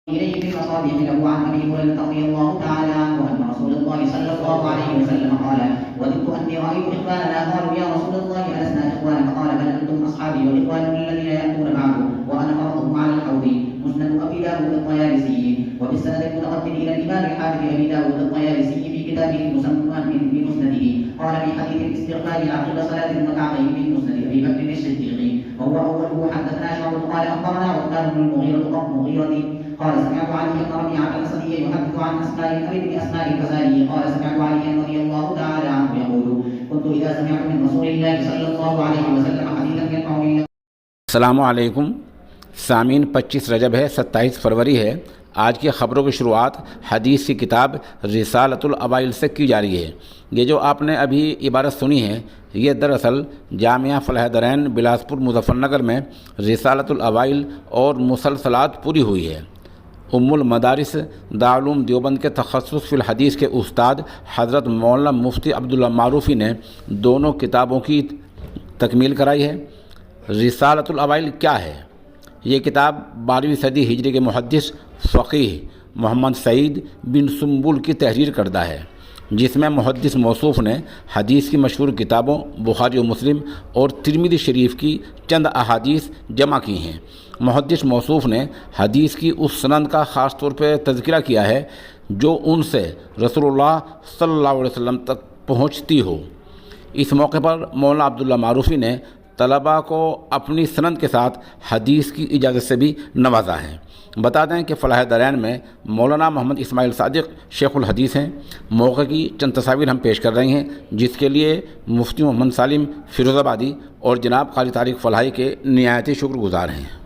إليه في المصابيح له عن أبي هريرة رضي الله تعالى عنه أن رسول الله صلى الله عليه وسلم قال: وددت أني رأيت إخواننا. قالوا: يا رسول الله ألسنا إخوانا؟ قال: بل أنتم أصحابي وإخوانكم الذين يأتون بعد وأنا فرضكم على الحوض. مسند أبي داود الطيالسي. وفي السند المتقدم إلى الإمام الحافظ أبي داود الطيالسي في كتابه المسمى بمسنده قال: في حديث الاستغفار عقب صلاة الركعتين من مسند أبي بكر الصديق وهو أوله: حدثنا شعبة قال: أخبرنا عثمان بن المغيرة قال: سمعت علي بن ربيعة الأسدي يحدث عن أسماء بن أسماء الفزاري قال: سمعت عليا رضي الله تعالى عنه يقول: كنت إذا سمعت من رسول الله صلى الله عليه وسلم حديثا يرفع إلى अस्सलामु अलैकुम सामीन। 25 रजब है, 27 फरवरी है। आज की ख़बरों की शुरुआत हदीस की किताब रिसालतुल अवाइल से की जा रही है। ये जो आपने अभी इबारत सुनी है, ये दरअसल जामिया फलाह-ए-दरैन बिलासपुर मुज़फ़्फ़रनगर में रिसालतुल अवाइल और मुसलसलात पूरी हुई है। उम्मुल मदारिस दारुल उलूम देवबंद के तख़स्सुस फ़िल हदीस के उस्ताद हज़रत मौलाना मुफ्ती अब्दुल्ला मारूफ़ी ने दोनों किताबों की तकमील कराई है। रिसालतुल अवाइल क्या है? ये किताब 12वीं सदी हिजरी के मुहद्दिस फ़क़ीह मोहम्मद सईद बिन सुंबुल की तहरीर करदा है, जिसमें मुहद्दिस मौसूफ़ ने हदीस की मशहूर किताबों बुखारी और मुस्लिम और तिरमिज़ी शरीफ की चंद अहादीस जमा की हैं। मुहद्दिस मौसूफ़ ने हदीस की उस सनद का ख़ास तौर पर तज़किरा किया है जो उनसे रसूलुल्लाह सल्लल्लाहु अलैहि वसल्लम तक पहुँचती हो। इस मौके पर मौलाना अब्दुल्ला मारूफ़ी ने तलबा को अपनी सनद के साथ हदीस की इजाज़त से भी नवाजा है। बता दें कि फलाह-ए-दरैन में मौलाना मोहम्मद इस्माइल सादिक़ शेखुल हदीस हैं। मौके की चंद तस्वीर हम पेश कर रहे हैं, जिसके लिए मुफ्ती मोहम्मद सालिम फिरोज़ाबादी और जनाब क़ारी तारिक फ़लाही के निहायत शुक्रगुज़ार हैं।